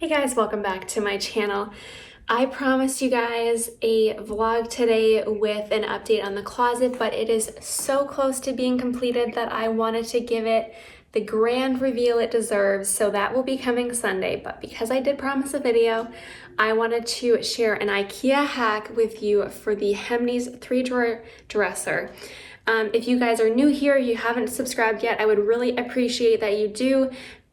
Hey guys, welcome back to my channel. I promised you guys a vlog today with an update on the closet, but it is so close to being completed that I wanted to give it the grand reveal it deserves. So that will be coming Sunday, but because I did promise a video, I wanted to share an Ikea hack with you for the Hemnes 3-drawer dresser. If you guys are new here, you haven't subscribed yet, I would really appreciate that you do.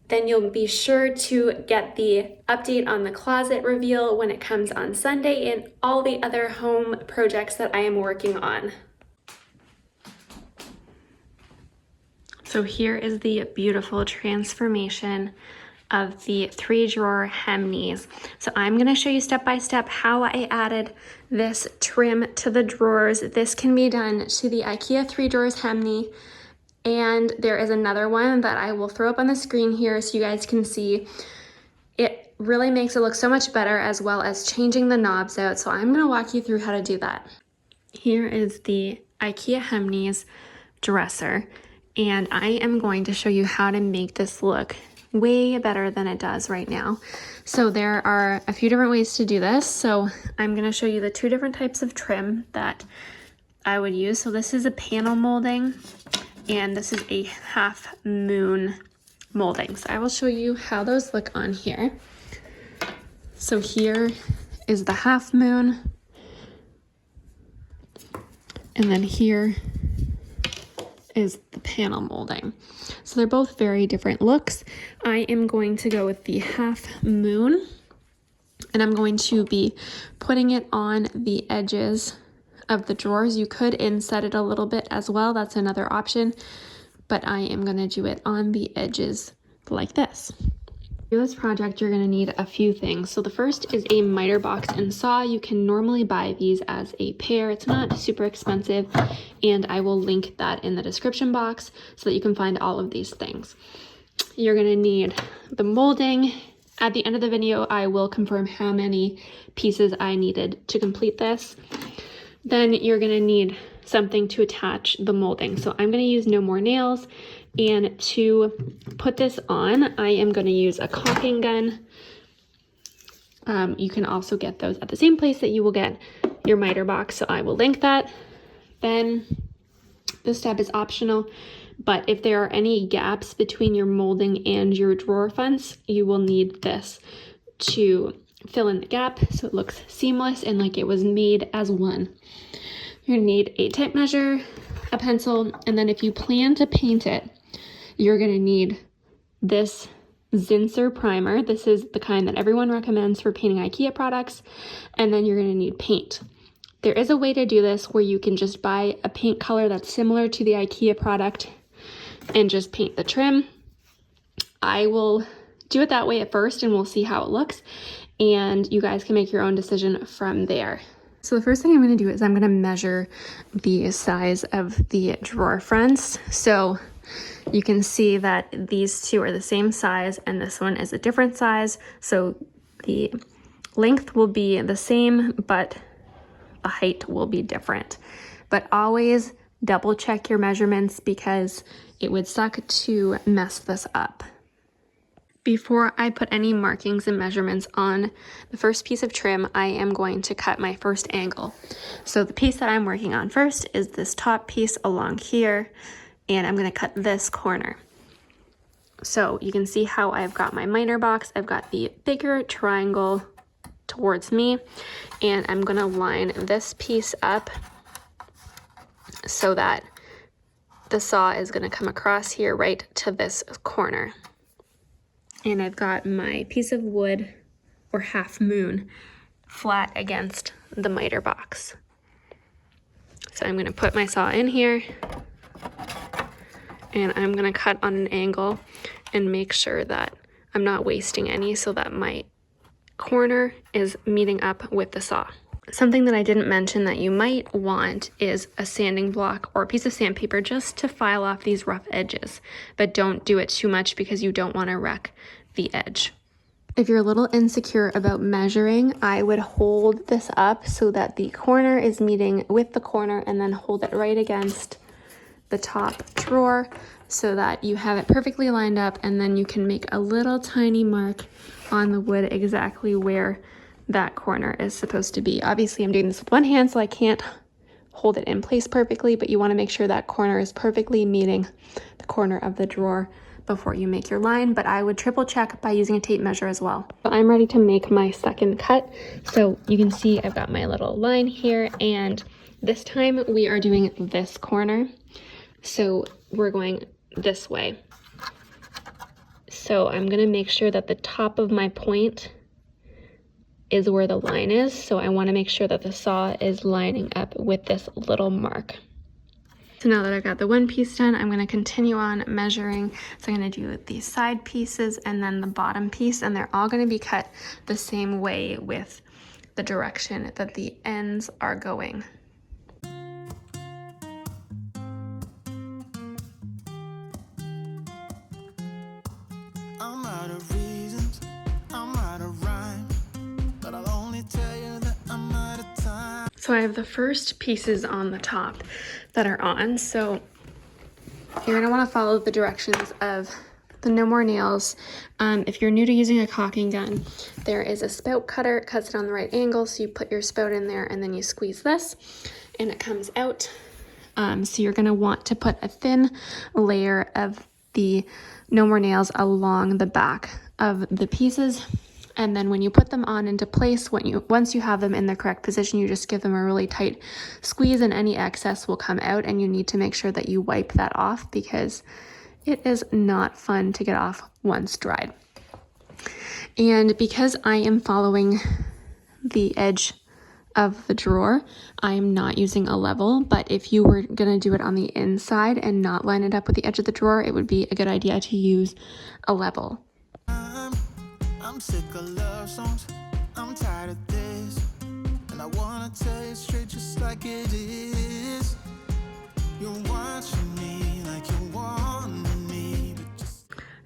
Then you'll be sure to get the update on the closet reveal when it comes on Sunday and all the other home projects that I am working on. So here is the beautiful transformation of the 3-drawer Hemnes. So I'm going to show you step by step how I added this trim to the drawers. This can be done to the Ikea 3-drawers Hemnes. And there is another one that I will throw up on the screen here so you guys can see. It really makes it look so much better, as well as changing the knobs out. So I'm gonna walk you through how to do that. Here is the Ikea Hemnes dresser, and I am going to show you how to make this look way better than it does right now. So there are a few different ways to do this. So I'm gonna show you the two different types of trim that I would use. So this is a panel molding, and this is a half moon molding. So I will show you how those look on here. So here is the half moon, and then here is the panel molding. So they're both very different looks. I am going to go with the half moon, and I'm going to be putting it on the edges of the drawers. You could inset it a little bit as well, that's another option, but I am going to do it on the edges like this. For this project, you're going to need a few things. So the first is a miter box and saw. You can normally buy these as a pair. It's not super expensive, and I will link that in the description box so that you can find all of these things. You're going to need the molding. At the end of the video, I will confirm how many pieces I needed to complete this. Then you're going to need something to attach the molding. So I'm going to use No More Nails, and to put this on, I am going to use a caulking gun. You can also get those at the same place that you will get your miter box, so I will link that. Then this step is optional, but if there are any gaps between your molding and your drawer fronts, you will need this to fill in the gap so it looks seamless and like it was made as one. You're gonna need a tape measure, a pencil, and then if you plan to paint it, you're gonna need this Zinsser primer. This is the kind that everyone recommends for painting IKEA products. And then you're gonna need paint. There is a way to do this where you can just buy a paint color that's similar to the IKEA product and just paint the trim. I will do it that way at first and we'll see how it looks, and you guys can make your own decision from there. So the first thing I'm going to do is I'm going to measure the size of the drawer fronts. So you can see that these two are the same size and this one is a different size. So the length will be the same, but the height will be different. But always double check your measurements because it would suck to mess this up. Before I put any markings and measurements on the first piece of trim, I am going to cut my first angle. So the piece that I'm working on first is this top piece along here, and I'm going to cut this corner. So you can see how I've got my miter box. I've got the bigger triangle towards me, and I'm going to line this piece up so that the saw is going to come across here right to this corner. And I've got my piece of wood, or half moon, flat against the miter box. So I'm going to put my saw in here, and I'm going to cut on an angle and make sure that I'm not wasting any so that my corner is meeting up with the saw. Something that I didn't mention that you might want is a sanding block or a piece of sandpaper just to file off these rough edges, but don't do it too much because you don't want to wreck the edge. If you're a little insecure about measuring, I would hold this up so that the corner is meeting with the corner and then hold it right against the top drawer. so that you have it perfectly lined up, and then you can make a little tiny mark on the wood exactly where that corner is supposed to be. Obviously, I'm doing this with one hand, so I can't hold it in place perfectly, but you want to make sure that corner is perfectly meeting the corner of the drawer before you make your line, but I would triple check by using a tape measure as well. So I'm ready to make my second cut. So you can see I've got my little line here, and this time we are doing this corner. So we're going this way. So I'm gonna make sure that the top of my point is where the line is. So I wanna make sure that the saw is lining up with this little mark. So now that I've got the one piece done, I'm gonna continue on measuring. So I'm gonna do these side pieces and then the bottom piece, and they're all gonna be cut the same way with the direction that the ends are going. I'm out of reasons, I'm out of rhyme, but I'll only tell you that I'm out of time. So I have the first pieces on the top that are on. So you're gonna wanna follow the directions of the No More Nails. If you're new to using a caulking gun, there is a spout cutter. It cuts it on the right angle. So you put your spout in there and then you squeeze this and it comes out. So you're gonna want to put a thin layer of the No More Nails along the back of the pieces. And then when you put them on into place, once you have them in the correct position, you just give them a really tight squeeze and any excess will come out, and you need to make sure that you wipe that off because it is not fun to get off once dried. And because I am following the edge of the drawer, I'm not using a level, but if you were gonna do it on the inside and not line it up with the edge of the drawer, it would be a good idea to use a level. I'm sick of love songs, I'm tired of this, and I wanna tell you straight just like it is. You're watching me like you want me.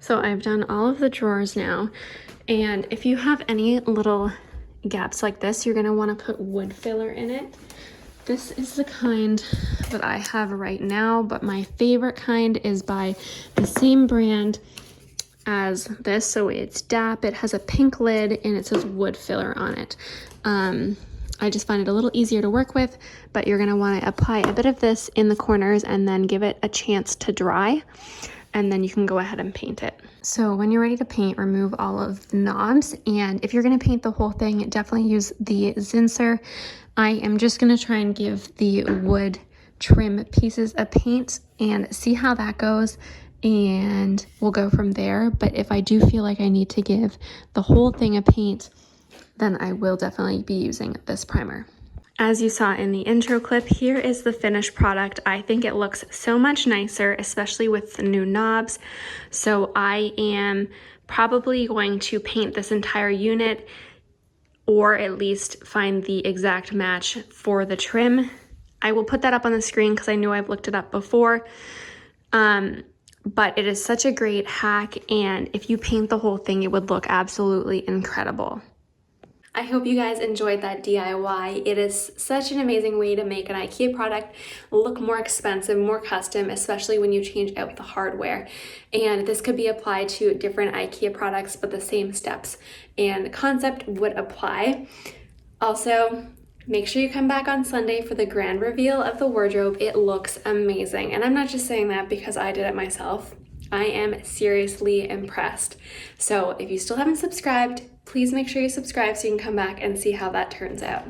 So I've done all of the drawers now, and if you have any little gaps like this, you're gonna wanna put wood filler in it. This is the kind that I have right now, but my favorite kind is by the same brand as this. So it's DAP, it has a pink lid, and it says wood filler on it. I just find it a little easier to work with, but you're gonna wanna apply a bit of this in the corners and then give it a chance to dry, and then you can go ahead and paint it. So when you're ready to paint, remove all of the knobs, and if you're gonna paint the whole thing, definitely use the Zinsser. I am just gonna try and give the wood trim pieces a paint and see how that goes, and we'll go from there. But if I do feel like I need to give the whole thing a paint, then I will definitely be using this primer. As you saw in the intro clip, here is the finished product. I think it looks so much nicer, especially with the new knobs. So I am probably going to paint this entire unit, or at least find the exact match for the trim. I will put that up on the screen because I know I've looked it up before. But it is such a great hack, and if you paint the whole thing, it would look absolutely incredible. I hope you guys enjoyed that DIY. It is such an amazing way to make an IKEA product look more expensive, more custom, especially when you change out the hardware. And this could be applied to different IKEA products, but the same steps and concept would apply. Also, make sure you come back on Sunday for the grand reveal of the wardrobe. It looks amazing. And I'm not just saying that because I did it myself. I am seriously impressed. So if you still haven't subscribed, please make sure you subscribe so you can come back and see how that turns out.